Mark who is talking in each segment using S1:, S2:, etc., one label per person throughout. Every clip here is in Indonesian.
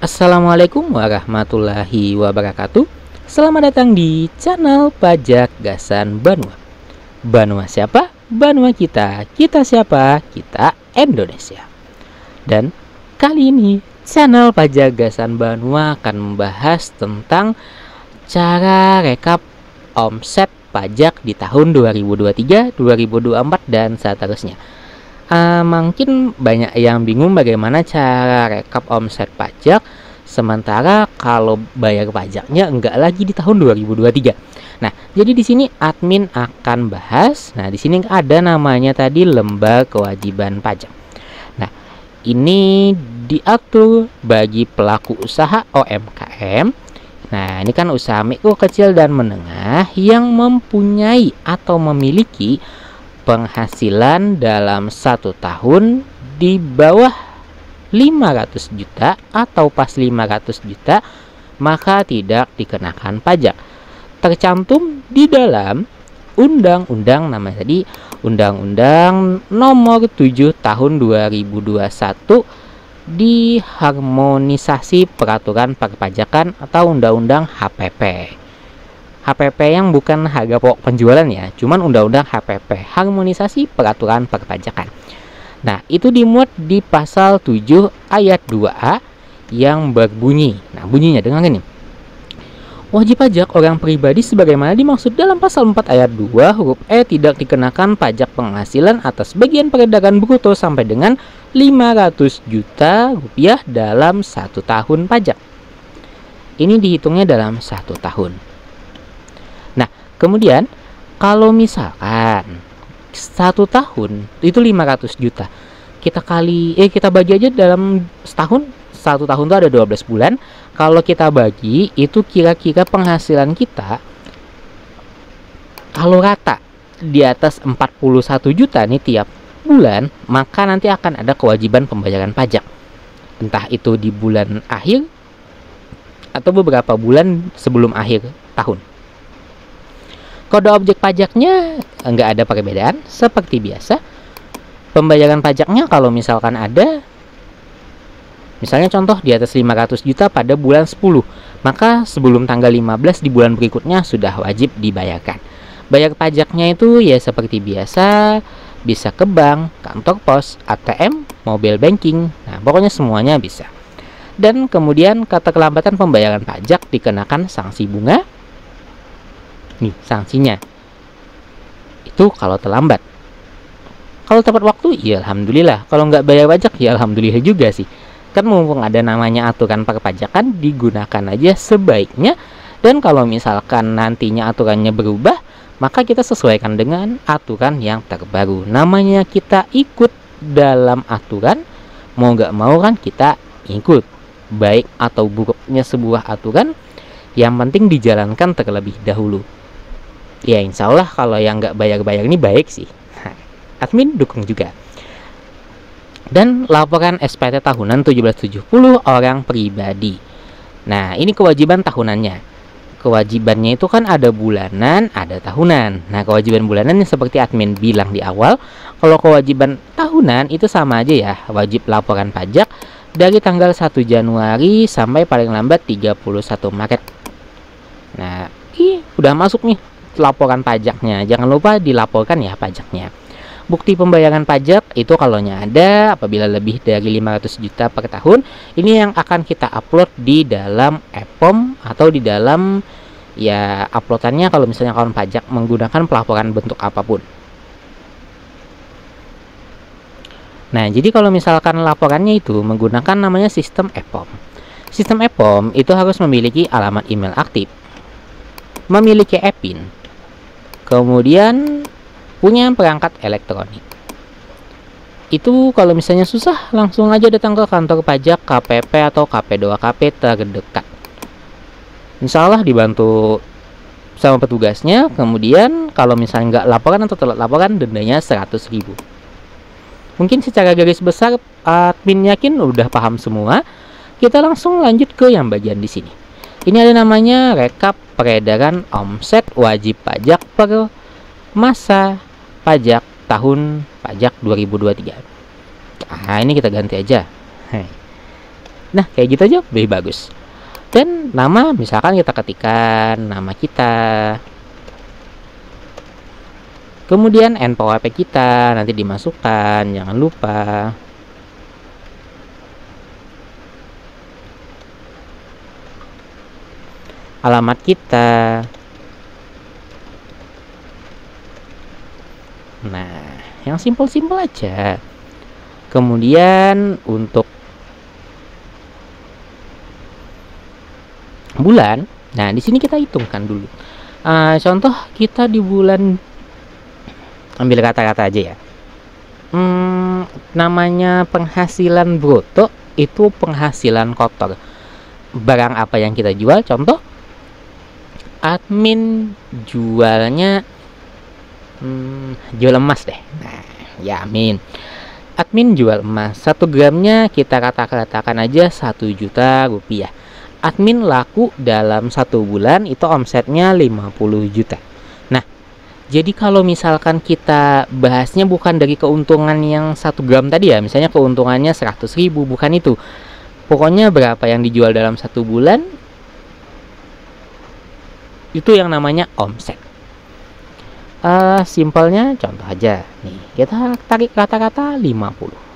S1: Assalamualaikum warahmatullahi wabarakatuh. Selamat datang di channel Pajak Gasan Banua. Banua siapa? Banua kita. Kita siapa? Kita Indonesia. Dan kali ini channel Pajak Gasan Banua akan membahas tentang cara rekap omset pajak di tahun 2023, 2024 dan seterusnya. Mungkin banyak yang bingung bagaimana cara rekap omset pajak, sementara kalau bayar pajaknya enggak lagi di tahun 2023. Nah, jadi di sini admin akan bahas. Nah, di sini ada namanya tadi lembar kewajiban pajak. Nah, ini diatur bagi pelaku usaha UMKM. Nah, ini kan usaha mikro, kecil dan menengah yang mempunyai atau memiliki penghasilan dalam 1 tahun di bawah 500 juta atau pas 500 juta maka tidak dikenakan pajak. Tercantum di dalam undang-undang namanya tadi Undang-Undang Nomor 7 Tahun 2021 diharmonisasi peraturan perpajakan atau Undang-Undang HPP. HPP yang bukan harga pokok penjualan ya, cuman undang-undang HPP, harmonisasi peraturan perpajakan. Nah, itu dimuat di pasal 7 ayat 2A yang berbunyi. Nah, bunyinya dengan ini. Wajib pajak orang pribadi sebagaimana dimaksud dalam pasal 4 ayat 2 huruf E tidak dikenakan pajak penghasilan atas bagian peredaran bruto sampai dengan 500 juta rupiah dalam 1 tahun pajak. Ini dihitungnya dalam 1 tahun. Kemudian kalau misalkan 1 tahun itu 500 juta, kita bagi aja dalam setahun. 1 tahun itu ada 12 bulan. Kalau kita bagi itu kira-kira penghasilan kita kalau rata di atas 41 juta nih tiap bulan, maka nanti akan ada kewajiban pembayaran pajak. Entah itu di bulan akhir atau beberapa bulan sebelum akhir tahun. Kode objek pajaknya nggak ada perbedaan, seperti biasa. Pembayaran pajaknya kalau misalkan ada, misalnya contoh di atas 500 juta pada bulan 10, maka sebelum tanggal 15 di bulan berikutnya sudah wajib dibayarkan. Bayar pajaknya itu ya seperti biasa, bisa ke bank, kantor pos, ATM, mobile banking, nah pokoknya semuanya bisa. Dan kemudian kata kelambatan pembayaran pajak dikenakan sanksi bunga. Nih sanksinya itu kalau terlambat. Kalau tepat waktu ya alhamdulillah, kalau nggak bayar pajak ya alhamdulillah juga sih. Kan mumpung ada namanya aturan perpajakan, digunakan aja sebaiknya. Dan kalau misalkan nantinya aturannya berubah, maka kita sesuaikan dengan aturan yang terbaru. Namanya kita ikut dalam aturan, mau nggak mau kan kita ikut. Baik atau buruknya sebuah aturan, yang penting dijalankan terlebih dahulu. Ya insya Allah kalau yang nggak bayar-bayar ini baik sih. Admin dukung juga. Dan laporan SPT tahunan 1770 orang pribadi. Nah ini kewajiban tahunannya. Kewajibannya itu kan ada bulanan, ada tahunan. Nah kewajiban bulanan seperti admin bilang di awal, kalau kewajiban tahunan itu sama aja ya, wajib laporan pajak dari tanggal 1 Januari sampai paling lambat 31 Maret. Nah ini udah masuk nih laporan pajaknya, jangan lupa dilaporkan ya pajaknya. Bukti pembayaran pajak itu kalau ada apabila lebih dari 500 juta per tahun, ini yang akan kita upload di dalam EPOM atau di dalam ya uploadannya kalau misalnya kawan pajak menggunakan pelaporan bentuk apapun. Nah jadi kalau misalkan laporannya itu menggunakan namanya sistem EPOM. Sistem EPOM itu harus memiliki alamat email aktif, memiliki EPIN, kemudian punya perangkat elektronik. Itu kalau misalnya susah, langsung aja datang ke kantor pajak, KPP atau KP2KP terdekat. Insya Allah dibantu sama petugasnya. Kemudian kalau misalnya nggak laporan atau telat laporan, dendanya 100.000. Mungkin secara garis besar admin yakin udah paham semua. Kita langsung lanjut ke yang bagian di sini. Ini ada namanya rekap peredaran omset wajib pajak per masa pajak tahun pajak 2023. Nah, ini kita ganti aja. Nah, kayak gitu aja lebih bagus. Dan nama, misalkan kita ketikkan nama kita, kemudian NPWP kita nanti dimasukkan, jangan lupa. Alamat kita. Nah, yang simpel-simpel aja. Kemudian untuk bulan, nah di sini kita hitungkan dulu. Contoh kita di bulan, ambil kata-kata aja ya. Namanya penghasilan bruto itu penghasilan kotor. Barang apa yang kita jual, contoh admin jualnya jual emas deh. Nah, ya admin jual emas 1 gramnya kita katakan aja 1 juta rupiah. Admin laku dalam 1 bulan itu omsetnya 50 juta. Nah, jadi kalau misalkan kita bahasnya bukan dari keuntungan yang 1 gram tadi ya, misalnya keuntungannya 100.000, bukan itu. Pokoknya berapa yang dijual dalam 1 bulan, itu yang namanya omset. Simpelnya contoh aja nih, kita tarik kata-kata 50.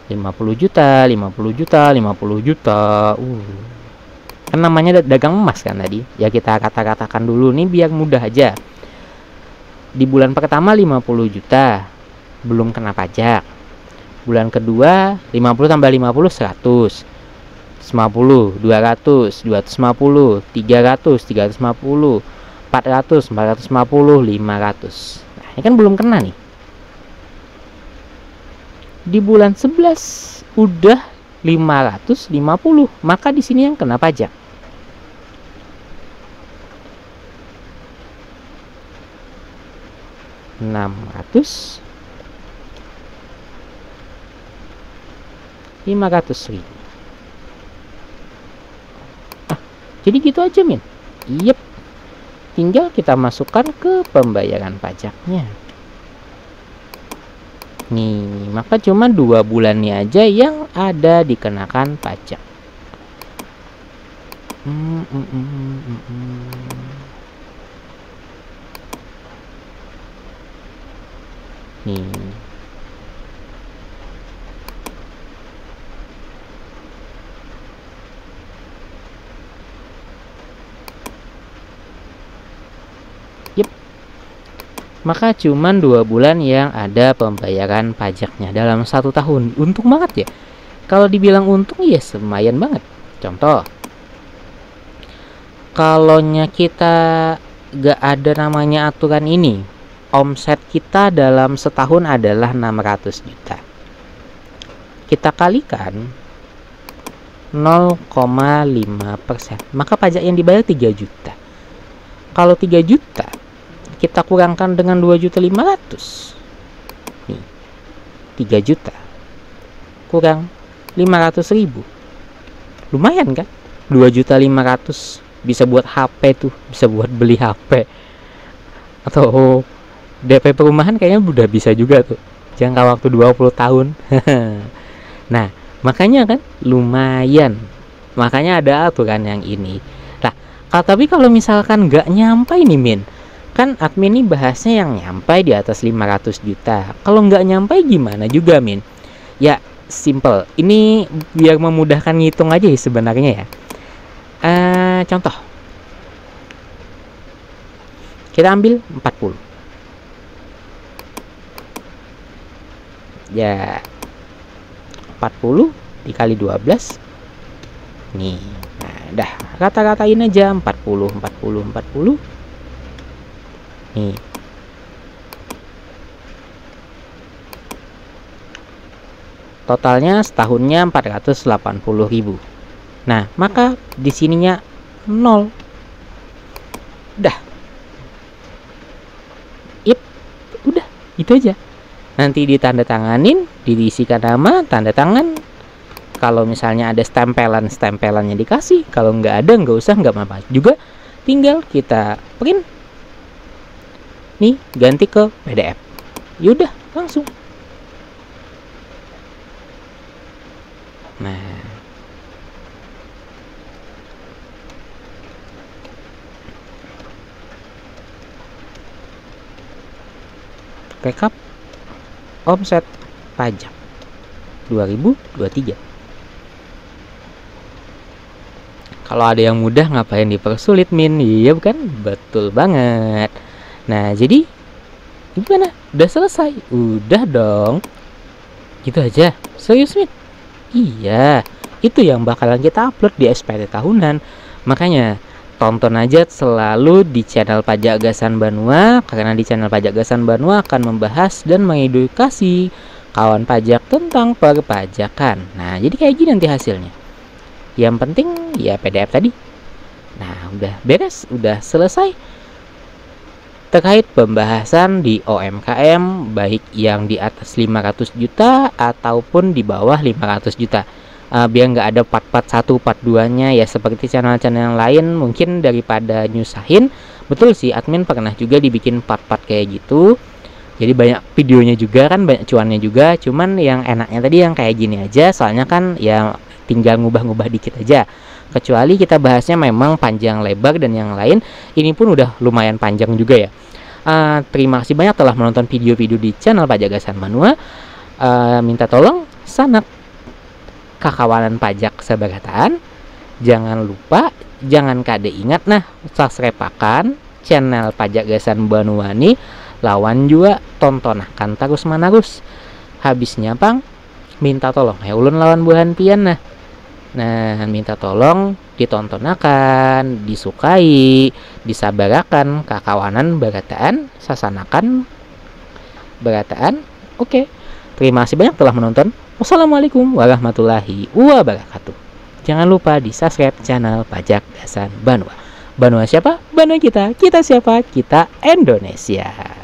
S1: 50 juta, 50 juta, 50 juta. Kan namanya dagang emas kan tadi. Ya kita kata-katakan dulu nih biar mudah aja. Di bulan pertama 50 juta, belum kena pajak. Bulan kedua 50 tambah 50 100. 150, 200, 250, 300, 350, 400, 450, 500. Nah, ini kan belum kena nih. Di bulan 11 udah 550, maka di sini yang kena pajak. Rp600, 500.000. Jadi gitu aja Min. Yep. Tinggal kita masukkan ke pembayaran pajaknya. Nih, maka cuma 2 bulannya aja yang ada dikenakan pajak. Nih. Maka cuman 2 bulan yang ada pembayaran pajaknya dalam 1 tahun. Untung banget ya. Kalau dibilang untung ya lumayan banget. Contoh, kalaunya kita gak ada namanya aturan ini, omset kita dalam setahun adalah 600 juta. Kita kalikan 0,5%, maka pajak yang dibayar 3 juta. Kalau 3 juta kita kurangkan dengan 2.500.000. Nih, 3 juta kurang 500.000. Lumayan kan? 2.500.000 bisa buat HP tuh, bisa buat beli HP. Atau DP perumahan kayaknya udah bisa juga tuh. Jangka waktu 20 tahun. Nah, makanya kan lumayan. Makanya ada aturan yang ini. Nah, tapi kalau misalkan nggak nyampai nih Min, kan admin ini bahasnya yang nyampai di atas 500 juta. Kalau nggak nyampai gimana juga Min? Ya simple. Ini biar memudahkan ngitung aja ya sebenarnya ya. Contoh, kita ambil 40. Ya 40 dikali 12. Nih, nah dah kata-katain aja 40, 40, 40. Nih. Totalnya setahunnya 480.000. Nah, maka di sininya 0. Udah. Udah, itu aja. Nanti ditandatanganin, diisikan nama, tanda tangan. Kalau misalnya ada stempelannya dikasih. Kalau nggak ada, nggak usah, nggak apa-apa. Juga tinggal kita print. nih ganti ke PDF. Yaudah langsung. Nah, rekap omset pajak 2023. Kalau ada yang mudah ngapain dipersulit, Min? Iya bukan? Betul banget. Nah, jadi gimana? Udah selesai? Udah dong. Gitu aja. Serius, Min? Iya, itu yang bakalan kita upload di SPT tahunan. Makanya tonton aja selalu di channel Pajak Gasan Banua, karena di channel Pajak Gasan Banua akan membahas dan mengedukasi kawan pajak tentang perpajakan. Nah, jadi kayak gini nanti hasilnya. Yang penting ya PDF tadi. Nah, udah beres, udah selesai terkait pembahasan di OMKM, baik yang di atas 500 juta ataupun di bawah 500 juta. Biar nggak ada part 1, part 2-nya ya seperti channel-channel yang lain mungkin daripada nyusahin. Betul sih, admin pernah juga dibikin part-part kayak gitu. Jadi banyak videonya juga kan, banyak cuannya juga. Cuman yang enaknya tadi yang kayak gini aja, soalnya kan ya tinggal ngubah-ngubah dikit aja. Kecuali kita bahasnya memang panjang lebar dan yang lain, ini pun udah lumayan panjang juga ya. Terima kasih banyak telah menonton video-video di channel Pajak Gasan Banua. Minta tolong sanak kakawanan pajak sebagataan. Jangan lupa, jangan kade ingat nah, subscribe akan channel Pajak Gasan Banua nih. Lawan juga tonton akan terus menerus. Habisnya pang minta tolong ulun lawan buhan pian nah minta tolong ditonton akan, disukai, disabarakan kakawanan berataan, sasanakan berataan. Oke. Terima kasih banyak telah menonton. Wassalamualaikum warahmatullahi wabarakatuh. Jangan lupa di subscribe channel Pajak Gasan Banua. Banua siapa? Banua kita. Kita siapa? Kita Indonesia.